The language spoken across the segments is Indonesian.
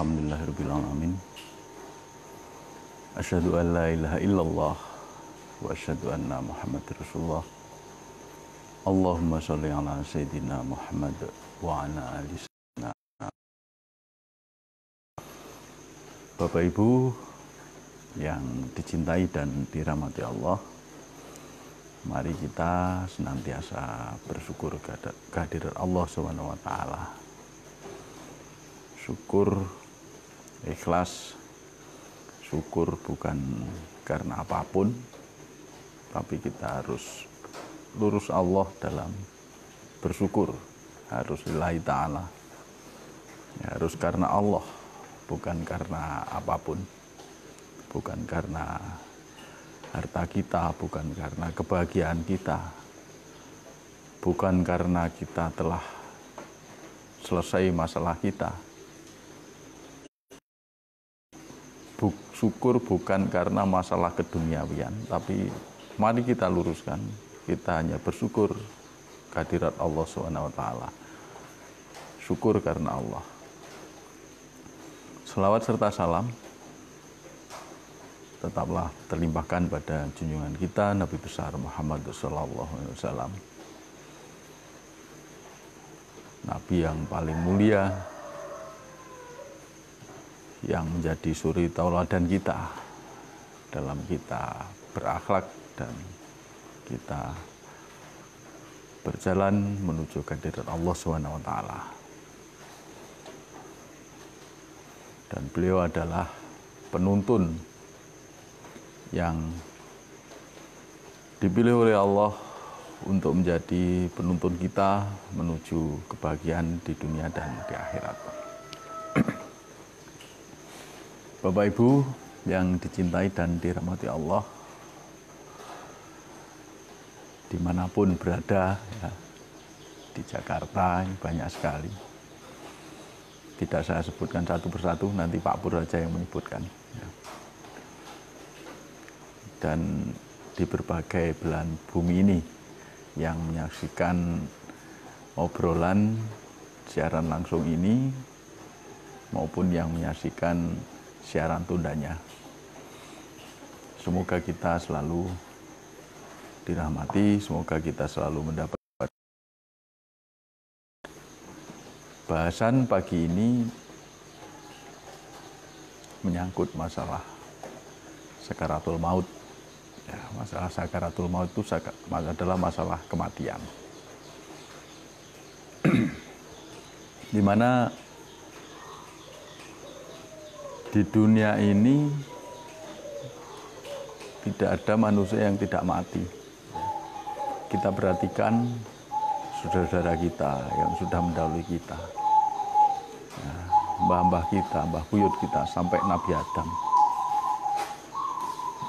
Alhamdulillahirabbil alamin. Asyhadu an la ilaha illallah wa asyhadu anna Muhammadar Rasulullah. Allahumma sholli ala sayyidina Muhammad wa ala ali sayyidina. Bapak Ibu yang dicintai dan dirahmati Allah, mari kita senantiasa bersyukur kehadiran Allah Subhanahu wa taala. Syukur ikhlas, syukur bukan karena apapun, tapi kita harus lurus Allah dalam bersyukur, harus lillahi ta'ala, ya, harus karena Allah, bukan karena apapun, bukan karena harta kita, bukan karena kebahagiaan kita, bukan karena kita telah selesai masalah kita. Syukur bukan karena masalah keduniawian, tapi mari kita luruskan, kita hanya bersyukur kehadirat Allah SWT. Syukur karena Allah. Selawat serta salam tetaplah terlimpahkan pada junjungan kita Nabi besar Muhammad SAW, Nabi yang paling mulia, yang menjadi suri tauladan kita dalam kita berakhlak dan kita berjalan menuju kehadirat Allah SWT. Dan beliau adalah penuntun yang dipilih oleh Allah untuk menjadi penuntun kita menuju kebahagiaan di dunia dan di akhirat. Bapak Ibu yang dicintai dan dirahmati Allah, dimanapun berada, ya, di Jakarta ini banyak sekali. Tidak saya sebutkan satu persatu, nanti Pak Pur saja yang menyebutkan. Ya. Dan di berbagai belahan bumi ini yang menyaksikan obrolan siaran langsung ini, maupun yang menyaksikan siaran tundanya. Semoga kita selalu dirahmati, semoga kita selalu mendapat. Bahasan pagi ini menyangkut masalah sakaratul maut. Ya, masalah sakaratul maut itu adalah masalah kematian. Di mana di dunia ini tidak ada manusia yang tidak mati. Kita perhatikan saudara-saudara kita yang sudah mendahului kita, ya, mbah-mbah kita, mbah buyut kita, sampai Nabi Adam.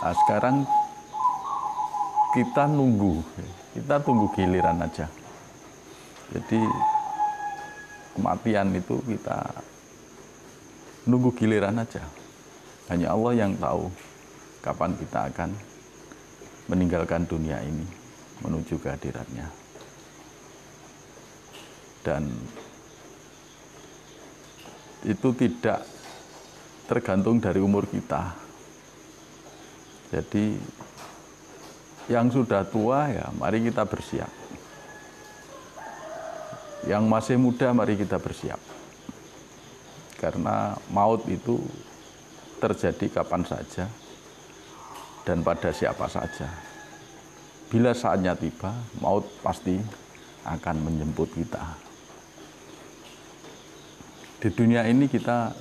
Nah, sekarang kita tunggu giliran aja. Jadi kematian itu kita nunggu giliran aja. Hanya Allah yang tahu kapan kita akan meninggalkan dunia ini menuju kehadiratnya. Dan itu tidak tergantung dari umur kita. Jadi yang sudah tua, ya mari kita bersiap. Yang masih muda, mari kita bersiap. Karena maut itu terjadi kapan saja dan pada siapa saja. Bila saatnya tiba, maut pasti akan menjemput kita. Di dunia ini kita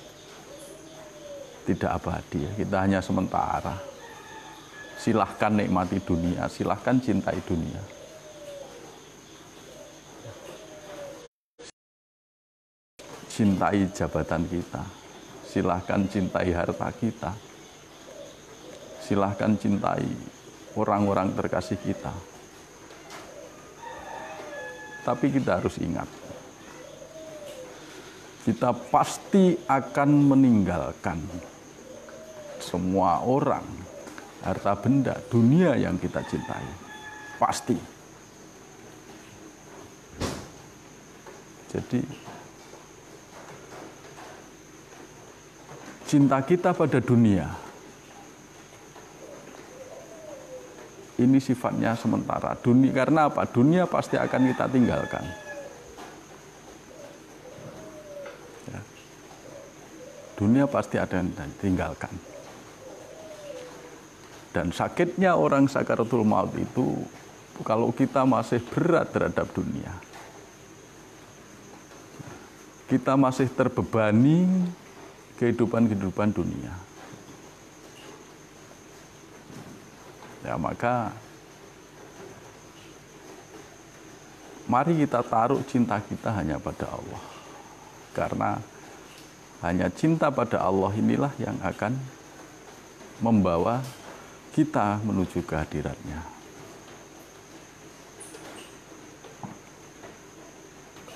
tidak abadi, kita hanya sementara. Silahkan nikmati dunia, silahkan cintai dunia. Cintai jabatan kita, silahkan cintai harta kita, silahkan cintai orang-orang terkasih kita. Tapi kita harus ingat, kita pasti akan meninggalkan semua orang, harta benda, dunia yang kita cintai. Pasti. Jadi cinta kita pada dunia ini sifatnya sementara. Dunia karena apa? Dunia pasti akan kita tinggalkan. Ya. Dunia pasti ada yang tinggalkan. Dan sakitnya orang sakaratul maut itu kalau kita masih berat terhadap dunia. Kita masih terbebani kehidupan dunia. Ya maka mari kita taruh cinta kita hanya pada Allah. Karena hanya cinta pada Allah inilah yang akan membawa kita menuju kehadiratnya.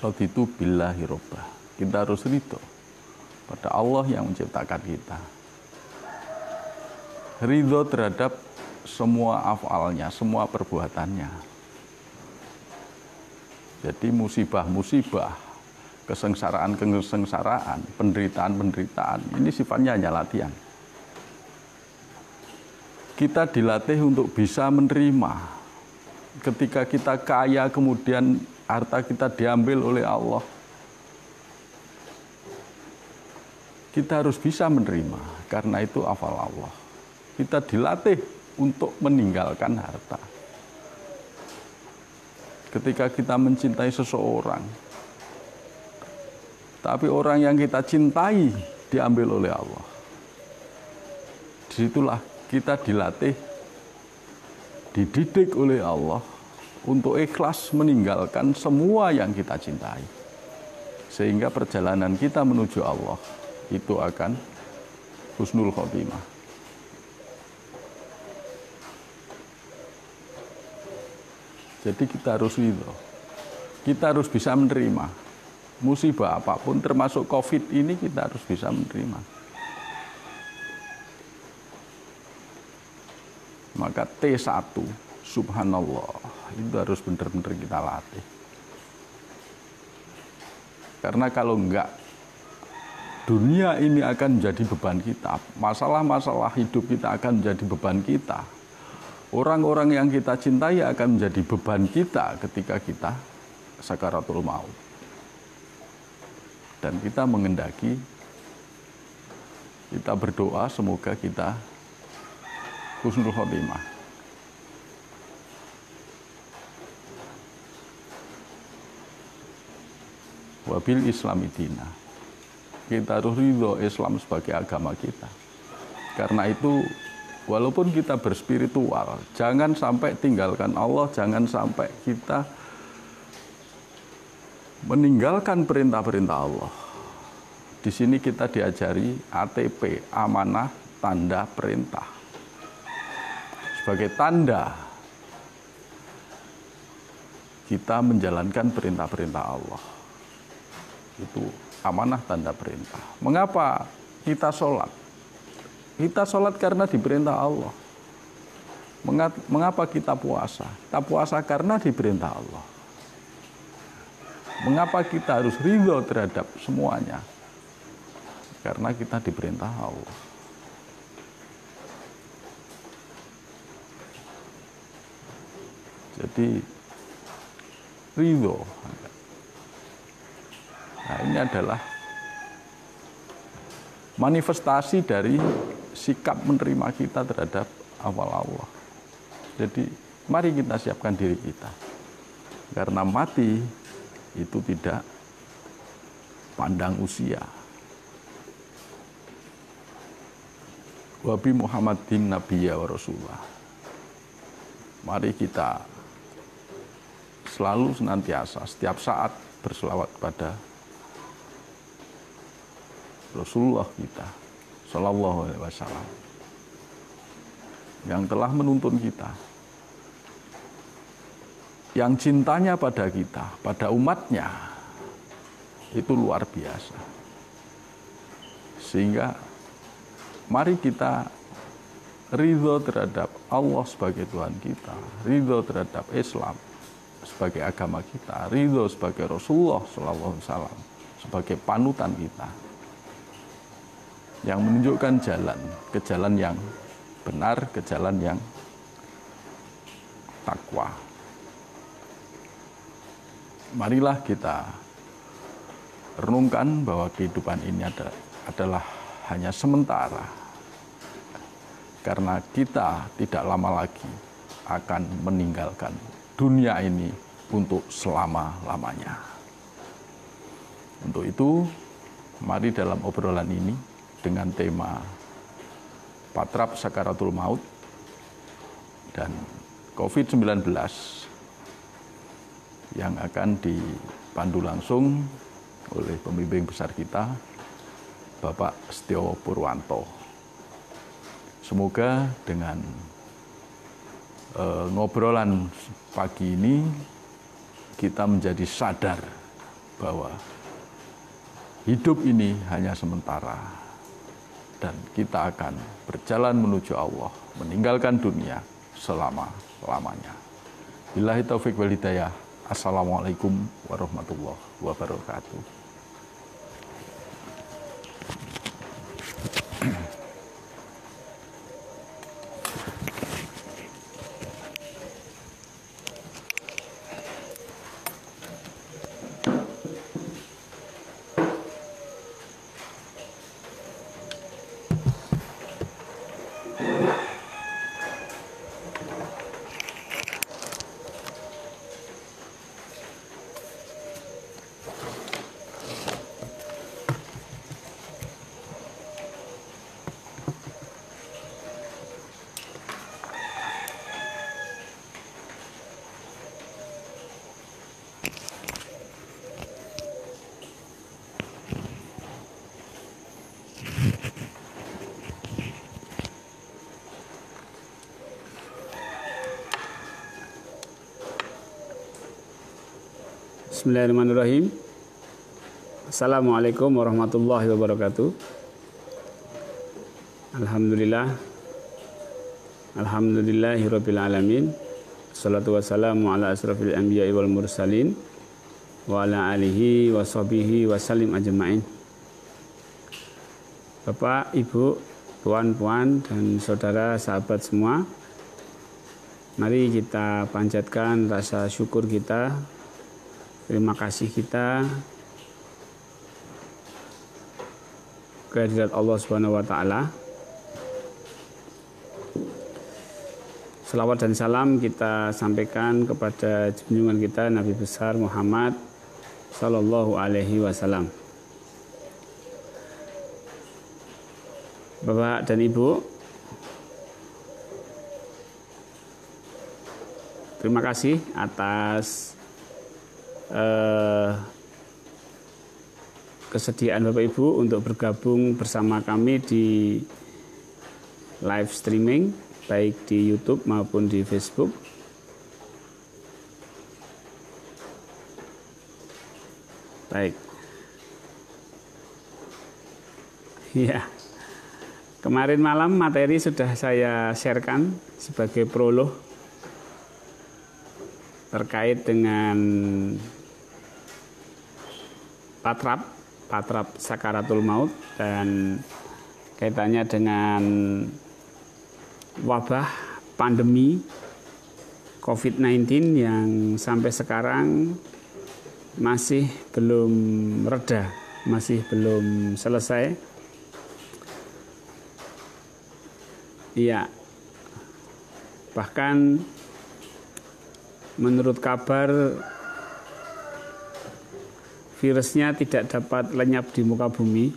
Raditu billahi robba. Kita harus ridho pada Allah yang menciptakan kita. Ridho terhadap semua afalnya, semua perbuatannya. Jadi musibah-musibah, kesengsaraan-kesengsaraan, penderitaan-penderitaan, ini sifatnya hanya latihan. Kita dilatih untuk bisa menerima. Ketika kita kaya, kemudian harta kita diambil oleh Allah. Kita harus bisa menerima, karena itu hafal Allah. Kita dilatih untuk meninggalkan harta. Ketika kita mencintai seseorang, tapi orang yang kita cintai diambil oleh Allah. Disitulah kita dilatih, dididik oleh Allah untuk ikhlas meninggalkan semua yang kita cintai. Sehingga perjalanan kita menuju Allah itu akan husnul khotimah. Jadi kita harus ridho. Kita harus bisa menerima musibah apapun, termasuk COVID ini kita harus bisa menerima. Maka T1, subhanallah, itu harus benar-benar kita latih. Karena kalau enggak, dunia ini akan menjadi beban kita. Masalah-masalah hidup kita akan menjadi beban kita. Orang-orang yang kita cintai akan menjadi beban kita ketika kita sakaratul maut. Dan kita mengendaki, kita berdoa semoga kita husnul khotimah. Wabil islami dina. Kita harus ridho Islam sebagai agama kita. Karena itu, walaupun kita berspiritual, jangan sampai tinggalkan Allah, jangan sampai kita meninggalkan perintah-perintah Allah. Di sini kita diajari ATP, amanah tanda perintah. Sebagai tanda kita menjalankan perintah-perintah Allah. Itu amanah tanda perintah. Mengapa kita sholat? Kita sholat karena diperintah Allah. Mengapa kita puasa? Kita puasa karena diperintah Allah. Mengapa kita harus ridho terhadap semuanya? Karena kita diperintah Allah. Jadi ridho. Nah, ini adalah manifestasi dari sikap menerima kita terhadap awal Allah. Jadi mari kita siapkan diri kita. Karena mati itu tidak pandang usia. Wabi Muhammadin Nabiyya wa Rasulullah. Mari kita selalu senantiasa, setiap saat berselawat pada Rasulullah kita, Shallallahu Alaihi Wasallam, yang telah menuntun kita, yang cintanya pada kita, pada umatnya, itu luar biasa. Sehingga mari kita ridho terhadap Allah sebagai Tuhan kita, ridho terhadap Islam sebagai agama kita, ridho sebagai Rasulullah Shallallahu Alaihi Wasallam sebagai panutan kita. yang menunjukkan jalan, ke jalan yang benar, ke jalan yang takwa. Marilah kita renungkan bahwa kehidupan ini adalah hanya sementara, karena kita tidak lama lagi akan meninggalkan dunia ini untuk selama-lamanya. Untuk itu, mari dalam obrolan ini dengan tema Patrap Sakaratul Maut dan COVID-19 yang akan dipandu langsung oleh pembimbing besar kita, Bapak Setyo Purwanto. Semoga dengan ngobrolan pagi ini kita menjadi sadar bahwa hidup ini hanya sementara dan kita akan berjalan menuju Allah, meninggalkan dunia selama-lamanya. Billahi taufik wal hidayah. Assalamualaikum warahmatullahi wabarakatuh. Bismillahirrahmanirrahim. Assalamualaikum warahmatullahi wabarakatuh. Alhamdulillahirabbil alamin. Wassalatu wassalamu ala asrofil anbiya'i wal mursalin wa ala alihi wa sahbihi wa salim ajma'in. Bapak, Ibu, Tuan, Puan, dan saudara sahabat semua, mari kita panjatkan rasa syukur kita, terima kasih kita kehadirat Allah Subhanahu wa taala. Selawat dan salam kita sampaikan kepada junjungan kita Nabi besar Muhammad sallallahu alaihi wasallam. Bapak dan Ibu, terima kasih atas kesediaan Bapak Ibu untuk bergabung bersama kami di live streaming baik di YouTube maupun di Facebook. Baik. Ya. Kemarin malam materi sudah saya sharekan sebagai prolog terkait dengan patrap sakaratul maut dan kaitannya dengan wabah pandemi COVID-19 yang sampai sekarang masih belum reda, masih belum selesai. Iya, bahkan menurut kabar virusnya tidak dapat lenyap di muka bumi.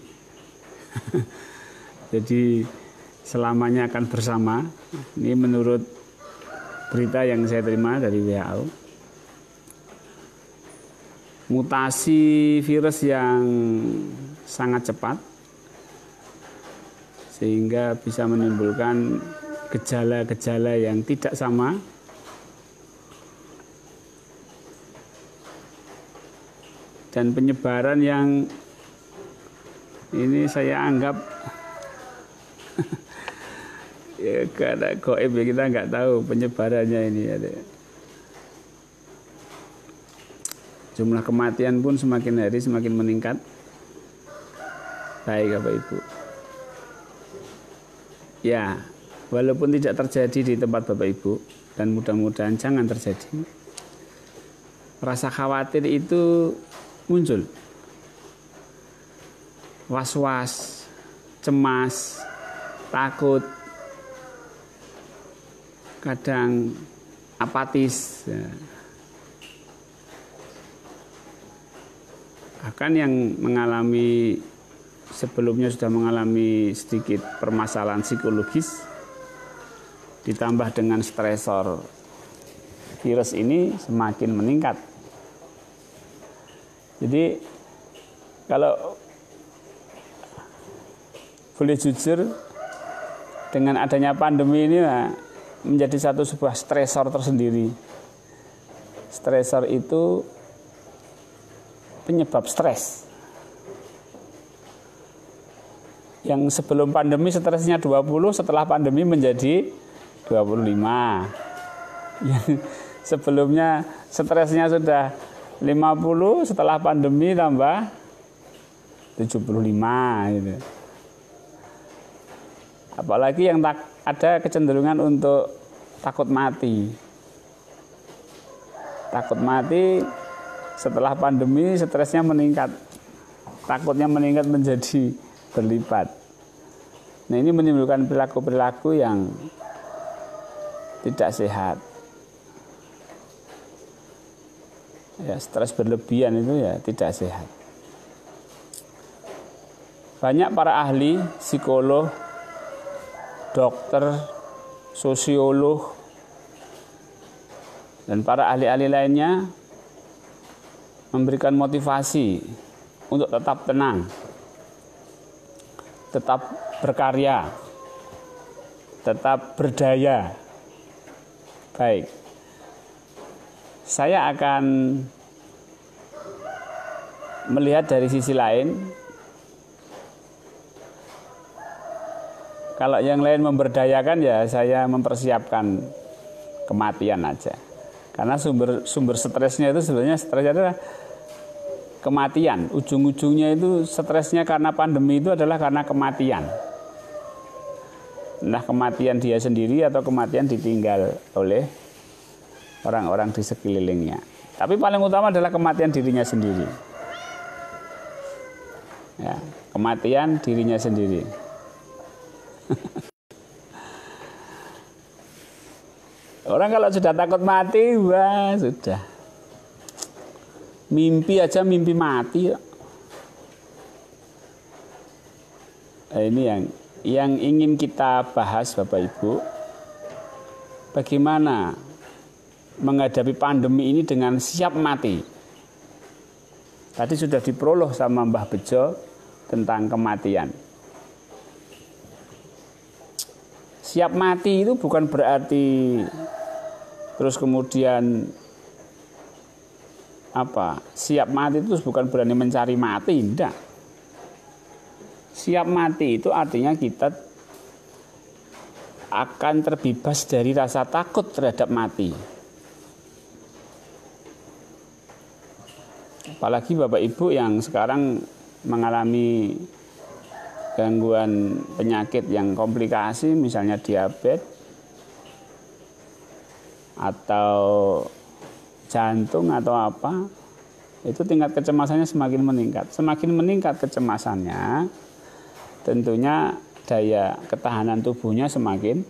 Jadi selamanya akan bersama. Ini menurut berita yang saya terima dari WHO. Mutasi virus yang sangat cepat sehingga bisa menimbulkan gejala-gejala yang tidak sama. Dan penyebaran yang ini saya anggap ya karena goib ya, kita nggak tahu penyebarannya ini ada. Jumlah kematian pun semakin hari semakin meningkat. Baik Bapak Ibu. ya walaupun tidak terjadi di tempat Bapak Ibu, dan mudah-mudahan jangan terjadi, rasa khawatir itu muncul. Was-was, cemas, takut, kadang apatis. Ya. Bahkan yang mengalami sebelumnya sudah mengalami sedikit permasalahan psikologis, ditambah dengan stresor virus ini semakin meningkat. Jadi kalau boleh jujur, dengan adanya pandemi ini menjadi sebuah stresor tersendiri. Stresor itu penyebab stres. Yang sebelum pandemi stresnya 20, setelah pandemi menjadi 25. Yang sebelumnya stresnya sudah 50, setelah pandemi tambah 75 gitu. Apalagi yang ada kecenderungan untuk takut mati. Takut mati setelah pandemi stresnya meningkat. Takutnya meningkat menjadi berlipat. Nah, ini menimbulkan perilaku-perilaku yang tidak sehat. Ya, stres berlebihan itu ya tidak sehat. Banyak para ahli, psikolog, dokter, sosiolog, dan para ahli-ahli lainnya memberikan motivasi untuk tetap tenang, tetap berkarya, tetap berdaya. Baik, saya akan melihat dari sisi lain. Kalau yang lain memberdayakan, ya saya mempersiapkan kematian aja. Karena sumber stresnya itu sebenarnya stresnya adalah kematian. Ujung-ujungnya itu stresnya karena pandemi itu adalah karena kematian. Entah kematian dia sendiri atau kematian ditinggal oleh orang-orang di sekelilingnya. Tapi paling utama adalah kematian dirinya sendiri. Ya, kematian dirinya sendiri. Orang kalau sudah takut mati, wah sudah. Mimpi aja mimpi mati. Nah, ini yang ingin kita bahas Bapak Ibu. Bagaimana menghadapi pandemi ini dengan siap mati. Tadi sudah diprolog sama Mbah Bejo tentang kematian. Siap mati itu bukan berarti terus kemudian siap mati itu bukan berani mencari mati, tidak. Siap mati itu artinya kita akan terbebas dari rasa takut terhadap mati. Apalagi Bapak Ibu yang sekarang mengalami gangguan penyakit yang komplikasi, misalnya diabetes atau jantung atau apa, itu tingkat kecemasannya semakin meningkat. Semakin meningkat kecemasannya, tentunya daya ketahanan tubuhnya semakin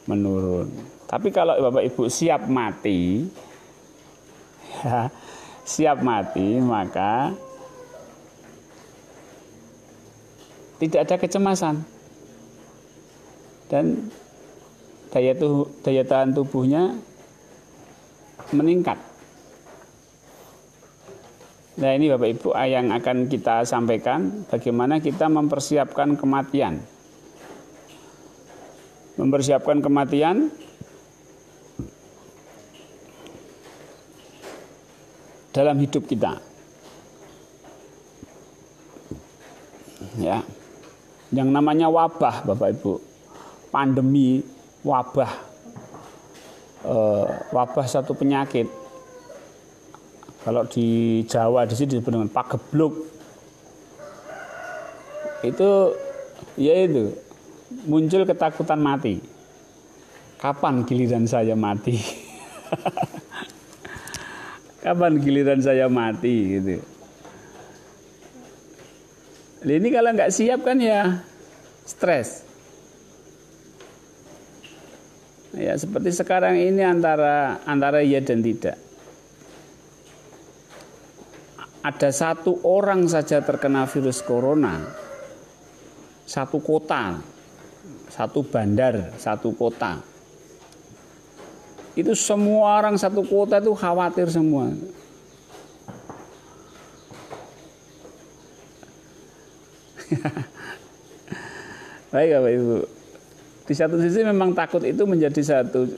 menurun. Tapi kalau Bapak Ibu siap mati, ya, siap mati, maka tidak ada kecemasan dan daya tahan tubuhnya meningkat. Nah, ini Bapak Ibu yang akan kita sampaikan bagaimana kita mempersiapkan kematian. Mempersiapkan kematian dalam hidup kita. Ya. Yang namanya wabah Bapak Ibu, pandemi, wabah satu penyakit. Kalau di Jawa di sini disebut dengan pagebluk. Itu yaitu muncul ketakutan mati. Kapan giliran saya mati? Kapan giliran saya mati gitu. Ini kalau nggak siap kan ya stres. Ya seperti sekarang ini antara iya dan tidak. Ada satu orang saja terkena virus corona, satu kota, satu bandar, satu kota. Itu semua orang satu kota itu khawatir semua. Baik Bapak Ibu. Di satu sisi memang takut itu menjadi satu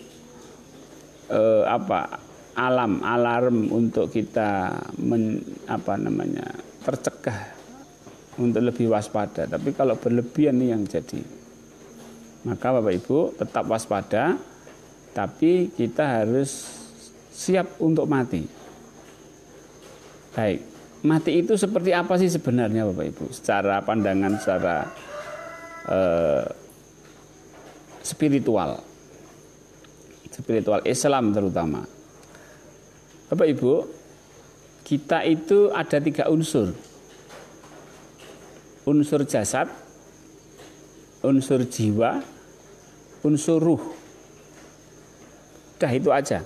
alarm untuk kita tercegah untuk lebih waspada. Tapi kalau berlebihan ini yang jadi. Maka Bapak Ibu tetap waspada, tapi kita harus siap untuk mati. Baik, mati itu seperti apa sih sebenarnya Bapak Ibu? Secara pandangan, secara spiritual Islam terutama. Bapak Ibu, kita itu ada 3 unsur. Unsur jasad, unsur jiwa, unsur ruh. Dah itu aja.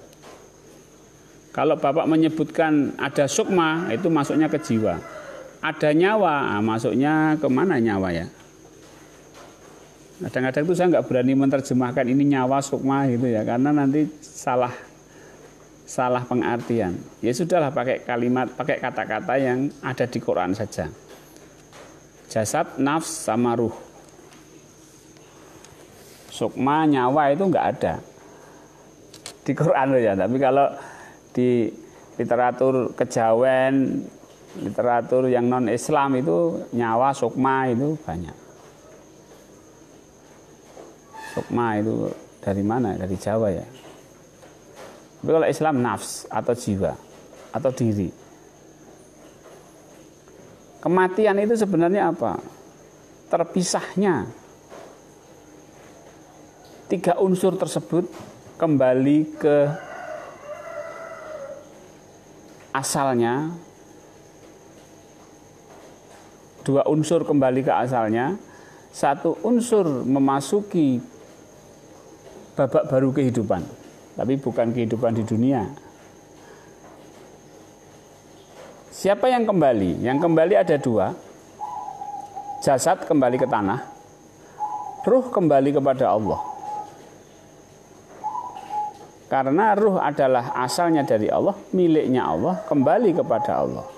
Kalau Bapak menyebutkan ada sukma, itu masuknya ke jiwa. Ada nyawa, masuknya kemana nyawa ya? Kadang-kadang itu saya nggak berani menerjemahkan ini nyawa sukma gitu ya, karena nanti salah pengartian. Ya sudahlah pakai kata-kata yang ada di Quran saja. Jasad, nafs, sama ruh. Sukma, nyawa itu nggak ada di Quran ya. Tapi kalau di literatur kejawen, literatur yang non Islam itu nyawa, sukma itu banyak. Sukma itu dari mana? Dari Jawa ya. Tapi kalau Islam nafs atau jiwa atau diri. Kematian itu sebenarnya apa? Terpisahnya 3 unsur tersebut kembali ke asalnya. 2 unsur kembali ke asalnya. 1 unsur memasuki babak baru kehidupan, tapi bukan kehidupan di dunia. Siapa yang kembali? Yang kembali ada 2. Jasad kembali ke tanah, ruh kembali kepada Allah. Karena ruh adalah asalnya dari Allah, miliknya Allah, kembali kepada Allah.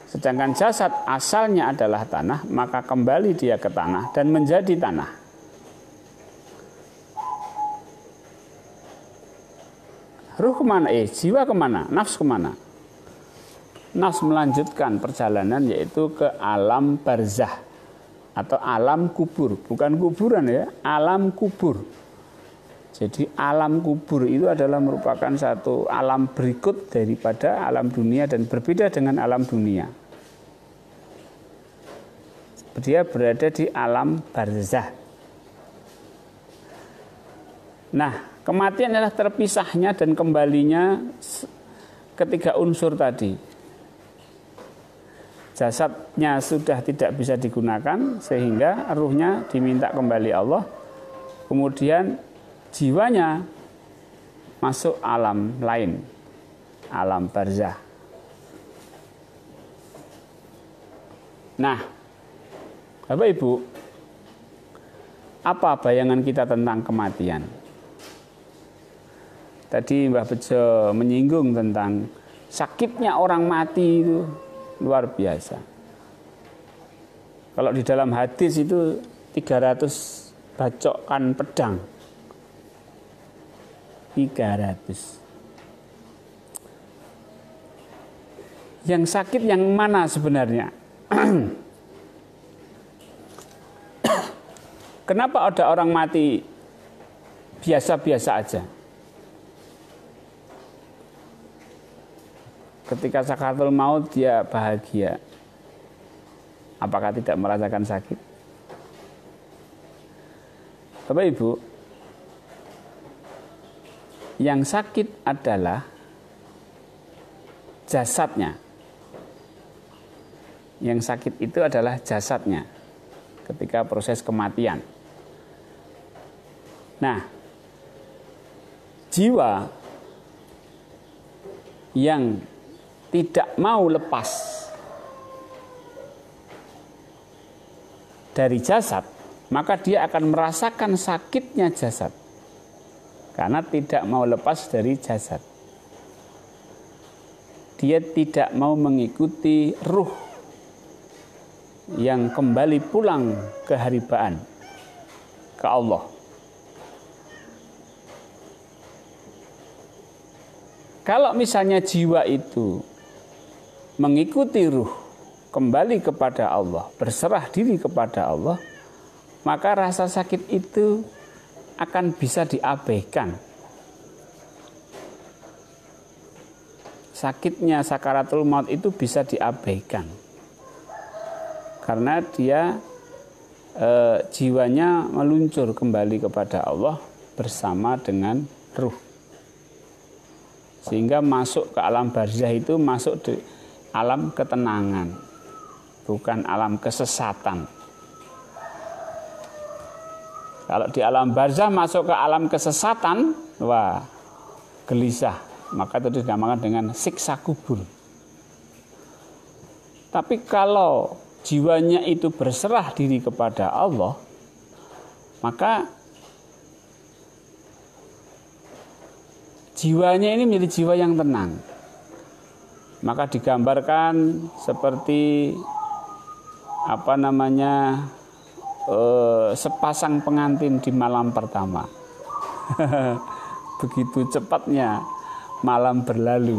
Sedangkan jasad asalnya adalah tanah, maka kembali dia ke tanah dan menjadi tanah. Ruh kemana? Jiwa kemana? Nafs kemana? Nafs melanjutkan perjalanan yaitu ke alam barzah atau alam kubur. Bukan kuburan ya, alam kubur. Jadi alam kubur itu adalah merupakan satu alam berikut daripada alam dunia dan berbeda dengan alam dunia. Dia berada di alam barzah. Nah, kematian adalah terpisahnya dan kembalinya 3 unsur tadi. Jasadnya sudah tidak bisa digunakan sehingga ruhnya diminta kembali Allah. Kemudian jiwanya masuk alam lain, alam barzah. Nah, Bapak Ibu, apa bayangan kita tentang kematian? Tadi Mbah Bejo menyinggung tentang sakitnya orang mati itu luar biasa. Kalau di dalam hadis itu 300 bacokan pedang. 300. Yang sakit yang mana sebenarnya? Kenapa ada orang mati biasa-biasa aja? Ketika sakaratul maut dia bahagia. Apakah tidak merasakan sakit? Bapak Ibu, yang sakit adalah jasadnya. Yang sakit itu adalah jasadnya ketika proses kematian. Nah, jiwa yang tidak mau lepas dari jasad, maka dia akan merasakan sakitnya jasad karena tidak mau lepas dari jasad. Dia tidak mau mengikuti ruh yang kembali pulang ke haribaan, ke Allah. Kalau misalnya jiwa itu mengikuti ruh kembali kepada Allah, berserah diri kepada Allah, maka rasa sakit itu akan bisa diabaikan. Sakitnya sakaratul maut itu bisa diabaikan karena dia jiwanya meluncur kembali kepada Allah bersama dengan ruh, sehingga masuk ke alam barzah itu masuk di alam ketenangan, bukan alam kesesatan. Kalau di alam barzah masuk ke alam kesesatan, wah, gelisah, maka itu dinamakan dengan siksa kubur. Tapi kalau jiwanya itu berserah diri kepada Allah, maka jiwanya ini menjadi jiwa yang tenang. Maka digambarkan seperti sepasang pengantin di malam pertama. Begitu cepatnya malam berlalu,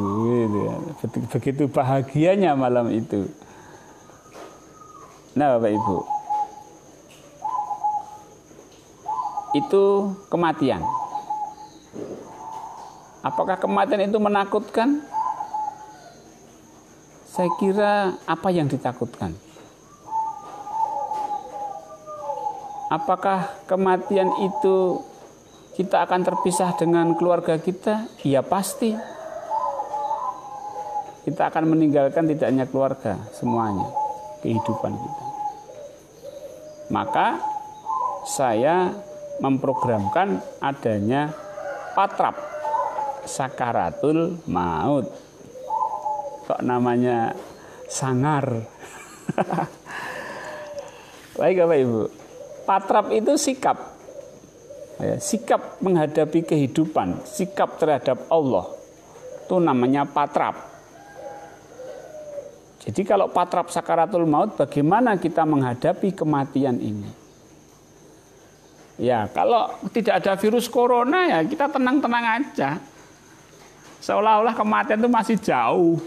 begitu bahagianya malam itu. Nah, Bapak Ibu, itu kematian. Apakah kematian itu menakutkan? Saya kira apa yang ditakutkan? Apakah kematian itu kita akan terpisah dengan keluarga kita? Ya pasti. Kita akan meninggalkan tidak hanya keluarga, semuanya, kehidupan kita. Maka saya memprogramkan adanya patrap sakaratul maut. Kok namanya sangar? Baik Bapak Ibu, patrap itu sikap, sikap menghadapi kehidupan, sikap terhadap Allah, itu namanya patrap. Jadi kalau patrap sakaratul maut, bagaimana kita menghadapi kematian ini? Ya, kalau tidak ada virus corona, ya kita tenang-tenang aja, seolah-olah kematian itu masih jauh.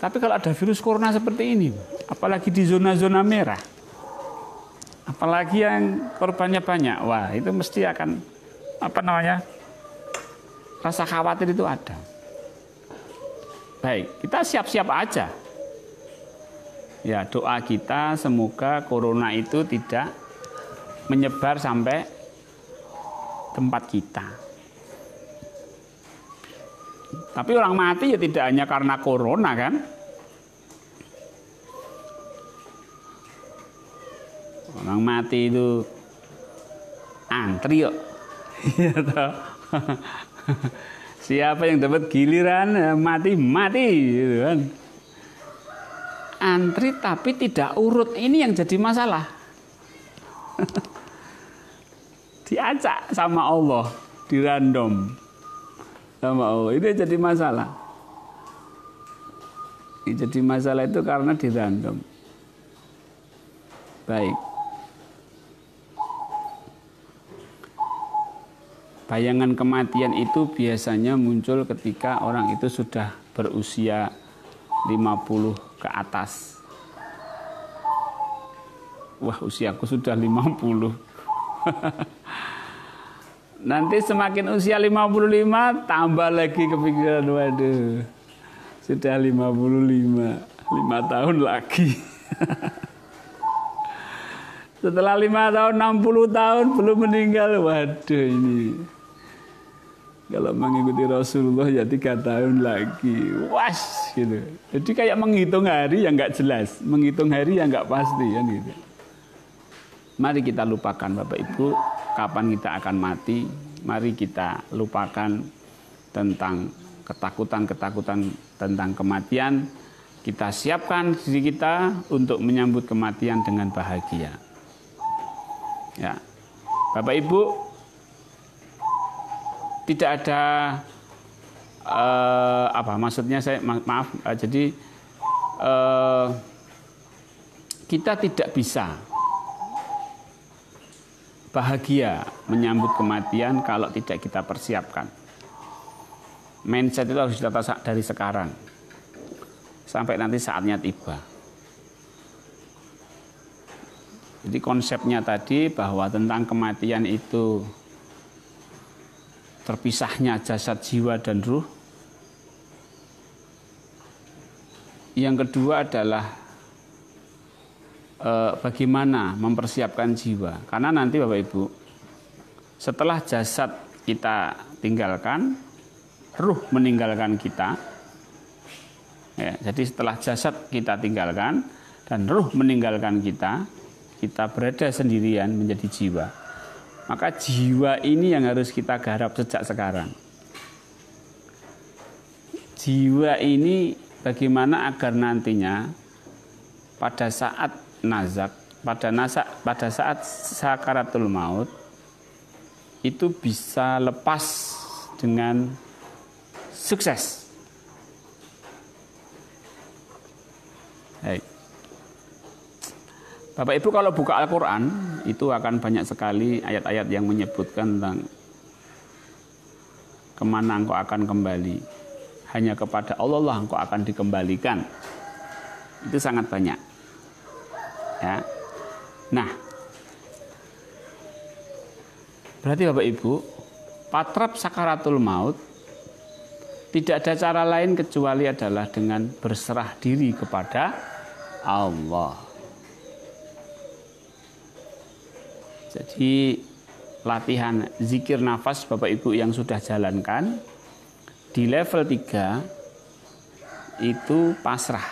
Tapi kalau ada virus corona seperti ini, apalagi di zona-zona merah, apalagi yang korbannya banyak, wah itu mesti akan rasa khawatir itu ada. Baik, kita siap-siap aja. Ya, doa kita semoga corona itu tidak menyebar sampai tempat kita. Tapi orang mati ya tidak hanya karena corona kan. Orang mati itu antri kok. Siapa yang dapat giliran mati gitu kan. Antri tapi tidak urut, ini yang jadi masalah. Diacak sama Allah, dirandom sama Allah, itu jadi masalah. Ini jadi masalah itu karena dirandom. Baik. Bayangan kematian itu biasanya muncul ketika orang itu sudah berusia 50 ke atas. Wah, usiaku sudah 50. Nanti semakin usia 55 tambah lagi kepikiran, waduh, sudah 55, 5 tahun lagi. Setelah 5 tahun, 60 tahun belum meninggal. Waduh ini. Kalau mengikuti Rasulullah ya 3 tahun lagi. Was gitu. Jadi kayak menghitung hari yang nggak jelas. Menghitung hari yang nggak pasti kan gitu. Mari kita lupakan Bapak Ibu. Kapan kita akan mati. Mari kita lupakan tentang ketakutan-ketakutan tentang kematian. Kita siapkan diri kita untuk menyambut kematian dengan bahagia. Ya, Bapak Ibu, tidak ada maksudnya saya maaf. Jadi kita tidak bisa bahagia menyambut kematian kalau tidak kita persiapkan. Mindset itu harus ditata dari sekarang sampai nanti saatnya tiba. Jadi konsepnya tadi bahwa tentang kematian itu terpisahnya jasad, jiwa, dan ruh. Yang kedua adalah bagaimana mempersiapkan jiwa. Karena nanti Bapak Ibu, setelah jasad kita tinggalkan, ruh meninggalkan kita. Ya, jadi setelah jasad kita tinggalkan dan ruh meninggalkan kita berada sendirian menjadi jiwa. Maka jiwa ini yang harus kita garap sejak sekarang. Jiwa ini bagaimana agar nantinya pada saat nazak, pada saat sakaratul maut itu bisa lepas dengan sukses. Baik. Bapak Ibu kalau buka Al-Quran itu akan banyak sekali ayat-ayat yang menyebutkan tentang kemana engkau akan kembali. Hanya kepada Allah lah engkau akan dikembalikan. Itu sangat banyak. Ya. Nah, berarti Bapak Ibu, patrap sakaratul maut tidak ada cara lain kecuali adalah dengan berserah diri kepada Allah. Jadi latihan zikir nafas Bapak Ibu yang sudah jalankan di level 3 itu pasrah.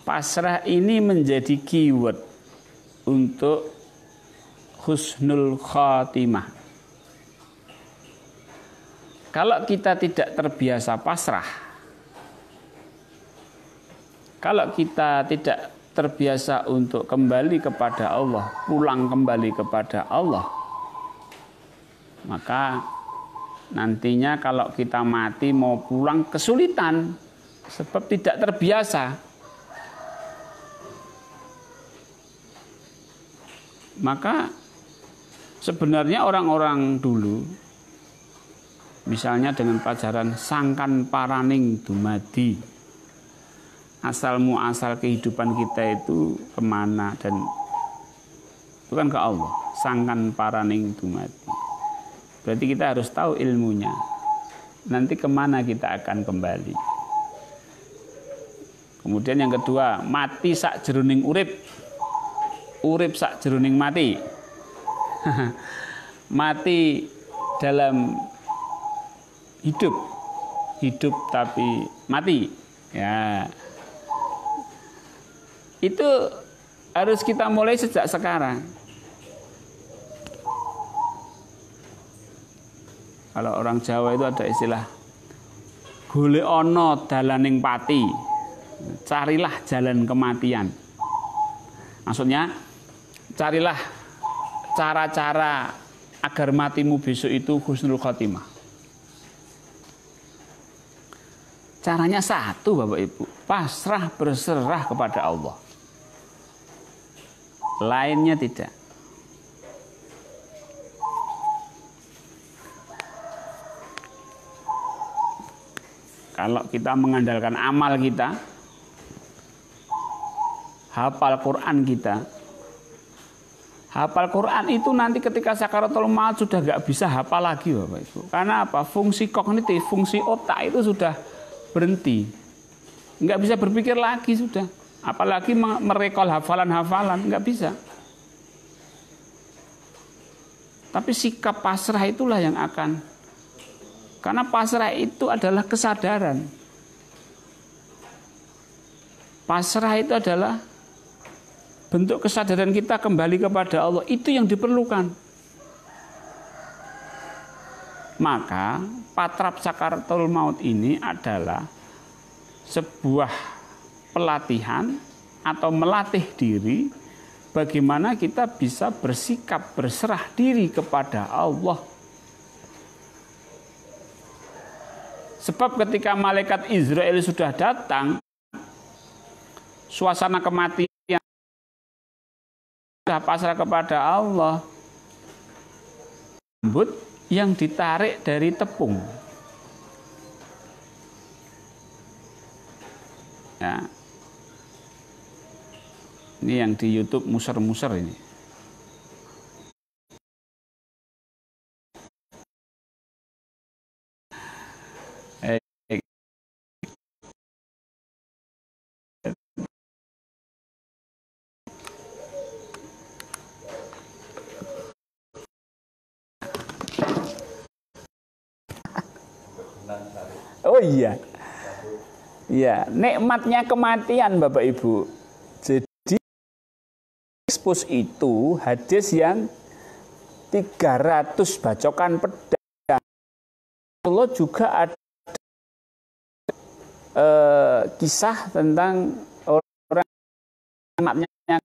Pasrah ini menjadi keyword untuk husnul khatimah. Kalau kita tidak terbiasa pasrah, kalau kita tidak terbiasa untuk kembali kepada Allah, pulang kembali kepada Allah, maka nantinya kalau kita mati mau pulang kesulitan sebab tidak terbiasa. Maka sebenarnya orang-orang dulu misalnya dengan pelajaran sangkan paraning dumadi, asal muasal kehidupan kita itu kemana, dan bukan ke Allah. Sangkan paraning dumadi, berarti kita harus tahu ilmunya nanti kemana kita akan kembali. Kemudian yang kedua, mati sak jeroning urip, urip sak jeroning mati. Mati dalam hidup, hidup tapi mati. Ya, itu harus kita mulai sejak sekarang. Kalau orang Jawa itu ada istilah golek ana dalaning pati, carilah jalan kematian. Maksudnya carilah cara-cara agar matimu besok itu husnul khotimah. Caranya satu Bapak Ibu, pasrah berserah kepada Allah. Lainnya tidak. Kalau kita mengandalkan amal kita, hafal Quran kita, hafal Quran itu nanti ketika sakaratul maut sudah nggak bisa hafal lagi Bapak Ibu. Karena apa? Fungsi kognitif, fungsi otak itu sudah berhenti. Nggak bisa berpikir lagi sudah. Apalagi merekol hafalan-hafalan, nggak bisa. Tapi sikap pasrah itulah yang akan, karena pasrah itu adalah kesadaran. Pasrah itu adalah bentuk kesadaran kita kembali kepada Allah. Itu yang diperlukan. Maka patrap sakaratul maut ini adalah sebuah pelatihan atau melatih diri bagaimana kita bisa bersikap berserah diri kepada Allah. Sebab ketika malaikat Israel sudah datang, suasana kematian sudah pasrah kepada Allah, rambut yang ditarik dari tepung. Ya. Ini yang di YouTube muser-muser ini. Oh iya. Ya, nikmatnya kematian Bapak Ibu. Jadi expose itu hadis yang 300 bacokan pedang. Allah juga ada kisah tentang orang nikmatnya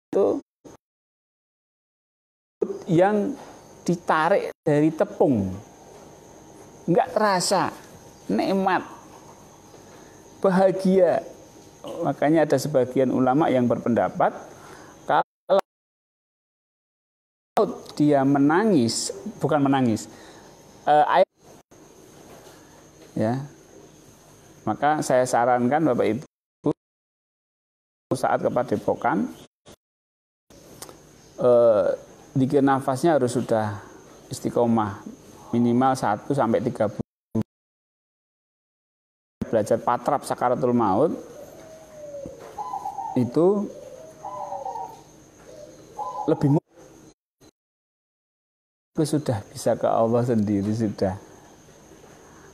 itu yang ditarik dari tepung. Enggak terasa nikmat, bahagia. Makanya ada sebagian ulama yang berpendapat kalau dia menangis, bukan menangis, air, ya, maka saya sarankan Bapak Ibu saat kepadepokan dikir nafasnya harus sudah istiqomah minimal 1 sampai 3 bulan. Belajar patrap sakaratul maut itu lebih sudah bisa ke Allah sendiri sudah.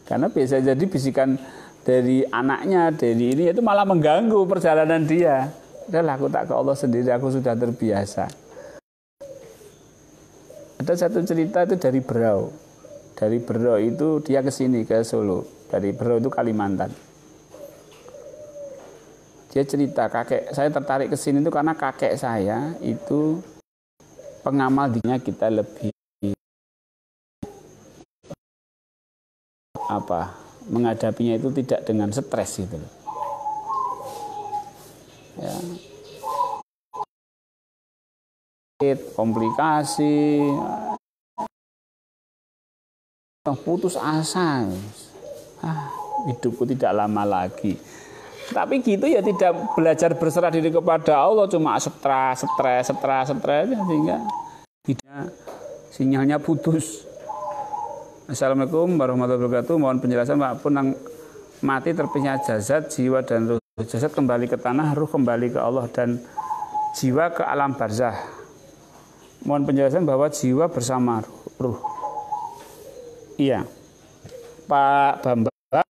Karena biasa jadi bisikan dari anaknya, dari ini itu malah mengganggu perjalanan dia. Udahlah, aku tak ke Allah sendiri, aku sudah terbiasa. Ada satu cerita itu dari Berau. Dari Berau itu dia ke sini ke Solo. Dari Berau itu Kalimantan. Dia cerita, kakek saya tertarik ke sini itu karena kakek saya itu pengamal dinya kita lebih menghadapinya itu tidak dengan stres gitu loh. Ya. Komplikasi, putus asa, hidupku tidak lama lagi. Tapi gitu ya, tidak belajar berserah diri kepada Allah, cuma stres sehingga tidak, sinyalnya putus. Assalamualaikum warahmatullahi wabarakatuh. Mohon penjelasan Pak, pun yang mati terpisah jasad, jiwa dan ruh. Jasad kembali ke tanah, ruh kembali ke Allah, dan jiwa ke alam barzah. Mohon penjelasan bahwa jiwa bersama ruh. Iya, Pak Bambang,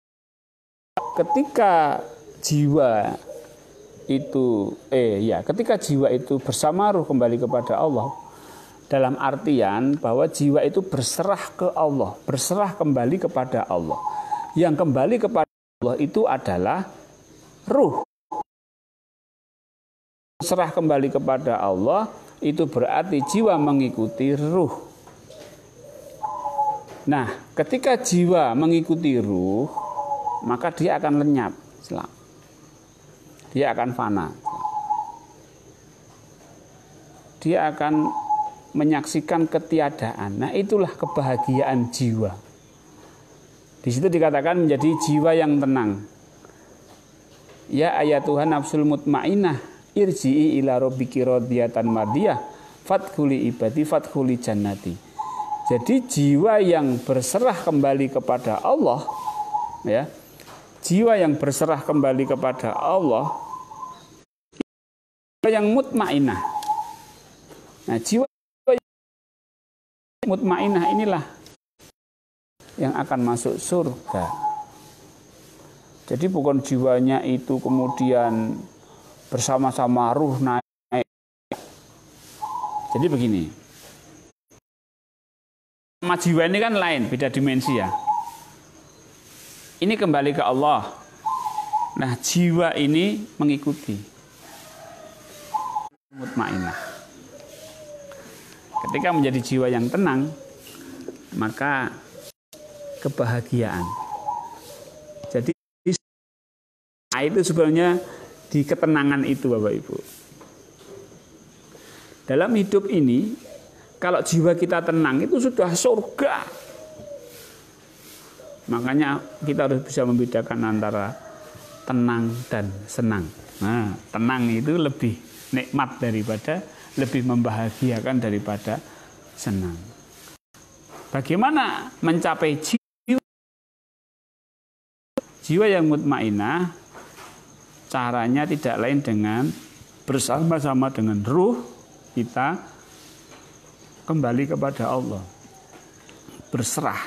ketika jiwa itu bersama ruh kembali kepada Allah, dalam artian bahwa jiwa itu berserah ke Allah, berserah kembali kepada Allah. Yang kembali kepada Allah itu adalah ruh. Berserah kembali kepada Allah itu berarti jiwa mengikuti ruh. Nah, ketika jiwa mengikuti ruh, maka dia akan lenyap, dia akan fana, dia akan menyaksikan ketiadaan. Nah, itulah kebahagiaan jiwa. Di situ dikatakan menjadi jiwa yang tenang. Ya ayatuhan nafsul mutmainnah, irji'i ila rabbiki radiyatan mardiyah, fadkhuli ibadi fadkhuli jannati. Jadi jiwa yang berserah kembali kepada Allah, ya, jiwa yang berserah kembali kepada Allah, yang mutmainah. Nah, jiwa yang mutmainah inilah yang akan masuk surga. Jadi bukan jiwanya itu kemudian bersama-sama ruh naik. Jadi begini, sama jiwa ini kan lain, beda dimensi ya. Ini kembali ke Allah. Nah, jiwa ini mengikuti mutmainah. Ketika menjadi jiwa yang tenang, maka kebahagiaan. Jadi itu sebenarnya di ketenangan itu, Bapak Ibu. Dalam hidup ini, kalau jiwa kita tenang itu sudah surga. Makanya kita harus bisa membedakan antara tenang dan senang. Nah, tenang itu lebih nikmat daripada, lebih membahagiakan daripada senang. Bagaimana mencapai jiwa yang mutmainah? Caranya tidak lain dengan bersama-sama dengan ruh kita kembali kepada Allah, berserah.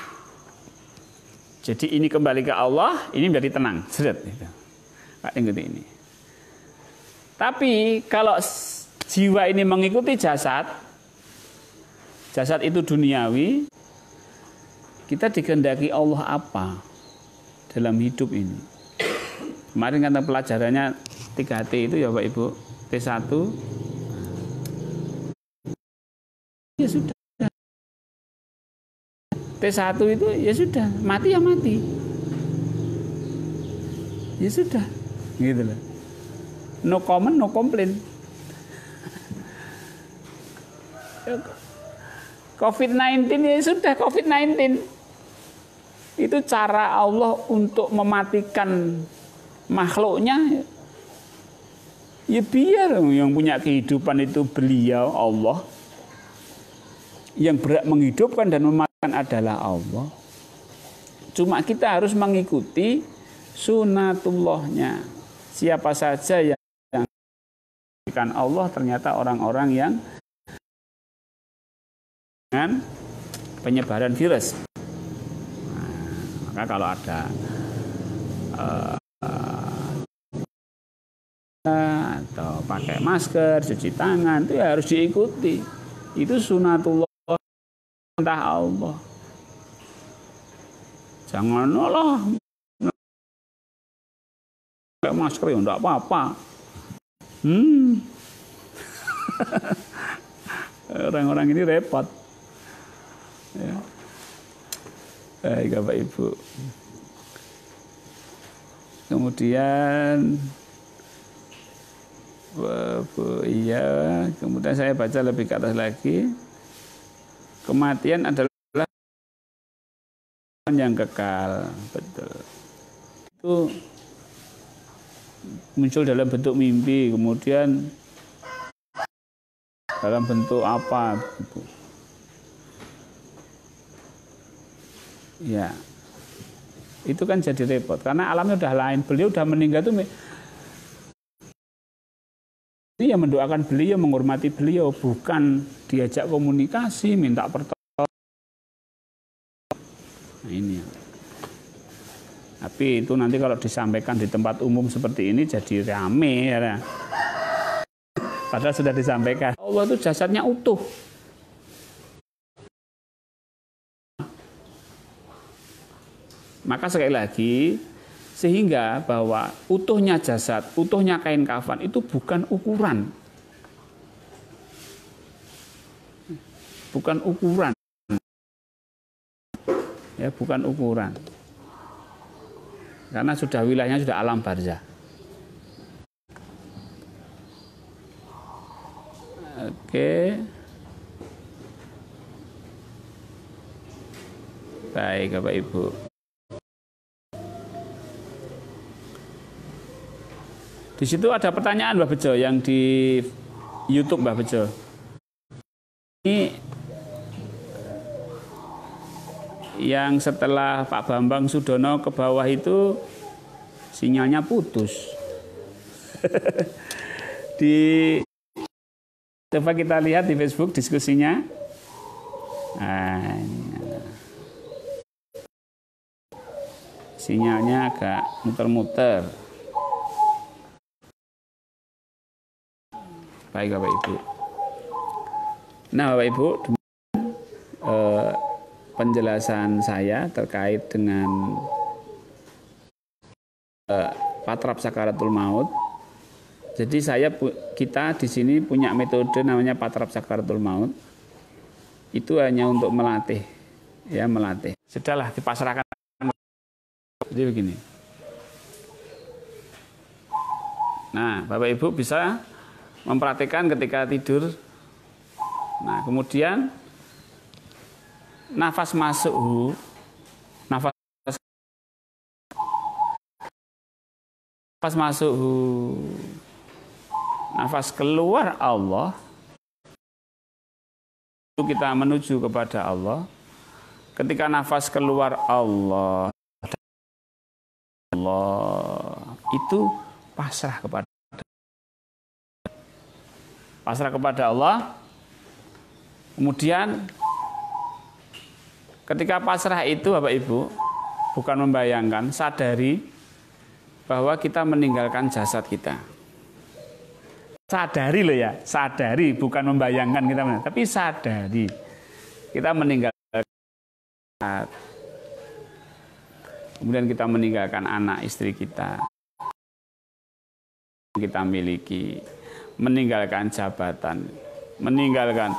Jadi ini kembali ke Allah, ini menjadi tenang, seret gitu. Ini. Tapi kalau jiwa ini mengikuti jasad itu duniawi, kita dikehendaki Allah apa dalam hidup ini? Kemarin kata pelajarannya 3T itu ya Pak Ibu, T1 ya sudah, T1 itu ya sudah, mati ya mati, ya sudah, gitu loh. No comment, no complain. COVID-19 ya sudah, COVID-19 itu cara Allah untuk mematikan makhluknya. Ya biar yang punya kehidupan itu beliau, Allah. Yang berhak menghidupkan dan mematikan adalah Allah. Cuma kita harus mengikuti sunatullahnya. Siapa saja yang mematikan Allah ternyata orang-orang yang dengan penyebaran virus. Nah, maka kalau ada atau pakai masker, cuci tangan, itu ya harus diikuti. Itu sunatullah, perintah Allah. Jangan lah pakai masker ya enggak apa-apa. Orang-orang ini repot. Ya. Baik Bapak Ibu. Kemudian iya, kemudian saya baca lebih ke atas lagi. Kematian adalah yang kekal, betul. Itu muncul dalam bentuk mimpi, kemudian dalam bentuk apa gitu. Ya. Itu kan jadi repot karena alamnya udah lain. Beliau udah meninggal tuh ini yang mendoakan beliau, menghormati beliau, bukan diajak komunikasi, minta pertolongan. Nah, ini. Tapi itu nanti kalau disampaikan di tempat umum seperti ini jadi rame ya. Padahal sudah disampaikan. Allah itu jasadnya utuh. Maka sekali lagi, sehingga bahwa utuhnya jasad, utuhnya kain kafan itu bukan ukuran. Bukan ukuran. Ya, bukan ukuran. Karena sudah wilayahnya sudah alam barzah. Oke. Baik, Bapak Ibu. Di situ ada pertanyaan Mbak Bejo yang di YouTube Mbak Bejo. Ini yang setelah Pak Bambang Sudono ke bawah itu sinyalnya putus. Coba kita lihat di Facebook diskusinya. Nah, sinyalnya agak muter-muter. Baik Bapak Ibu. Nah Bapak Ibu, penjelasan saya terkait dengan Patrap Sakaratul Maut. Jadi kita di sini punya metode namanya Patrap Sakaratul Maut. Itu hanya untuk melatih, ya melatih. Sudahlah dipasrahkan. Jadi begini. Nah, Bapak Ibu bisa mempraktikkan ketika tidur. Nah, kemudian nafas masuk, nafas masuk, nafas keluar Allah. Itu kita menuju kepada Allah. Ketika nafas keluar Allah, itu pasrah kepada Allah. Kemudian ketika pasrah itu Bapak Ibu bukan membayangkan, sadari bahwa kita meninggalkan jasad kita. Sadari loh ya, sadari bukan membayangkan kita, tapi sadari kita meninggalkan. Kemudian kita meninggalkan anak istri kita miliki, meninggalkan jabatan, meninggalkan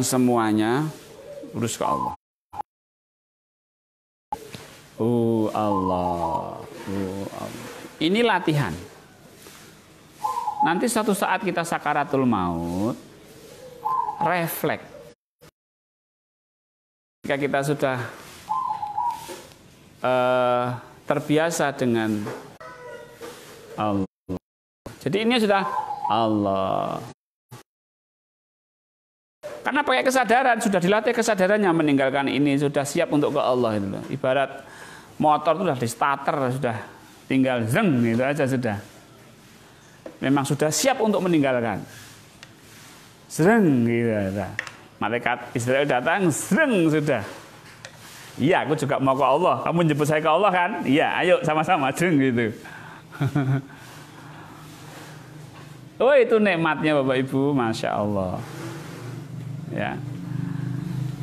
semuanya, urus ke Allah. Allah. Ini latihan. Nanti suatu saat kita sakaratul maut, refleks. Jika kita sudah terbiasa dengan Allah. Jadi ini sudah Allah. Karena pakai kesadaran, sudah dilatih kesadarannya meninggalkan ini, sudah siap untuk ke Allah itu. Ibarat motor itu sudah di starter, sudah tinggal zeng gitu aja sudah. Memang sudah siap untuk meninggalkan. Zeng gitu aja. Malaikat Israel datang, zeng sudah. Iya, aku juga mau ke Allah. Kamu jemput saya ke Allah kan? Iya, ayo sama-sama zeng gitu. Oh, itu nikmatnya Bapak Ibu, Masya Allah. Ya,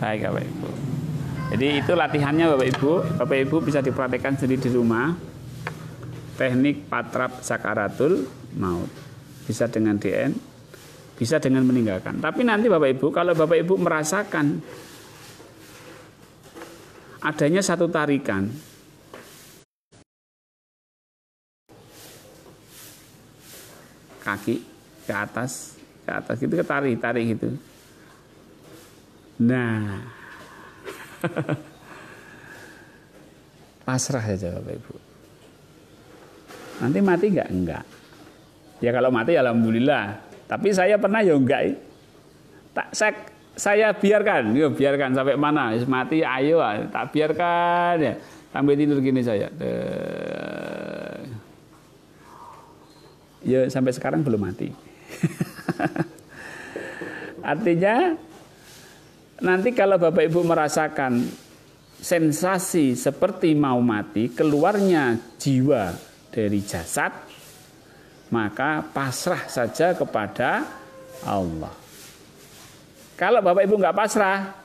baik Bapak Ibu. Jadi itu latihannya Bapak Ibu. Bapak Ibu bisa dipraktekkan sendiri di rumah. Teknik Patrap Sakaratul Maut. Bisa dengan DN, bisa dengan meninggalkan. Tapi nanti Bapak Ibu, kalau Bapak Ibu merasakan adanya satu tarikan, kaki ke atas gitu, tarik gitu. Nah, pasrah saja Bapak Ibu. Nanti mati enggak? Ya kalau mati alhamdulillah. Tapi saya pernah ya enggak. Saya biarkan sampai mana? Mati ayo, tak biarkan ya. Sampai tidur gini saya. Ya sampai sekarang belum mati. Artinya nanti kalau Bapak Ibu merasakan sensasi seperti mau mati, keluarnya jiwa dari jasad, maka pasrah saja kepada Allah. Kalau Bapak Ibu nggak pasrah,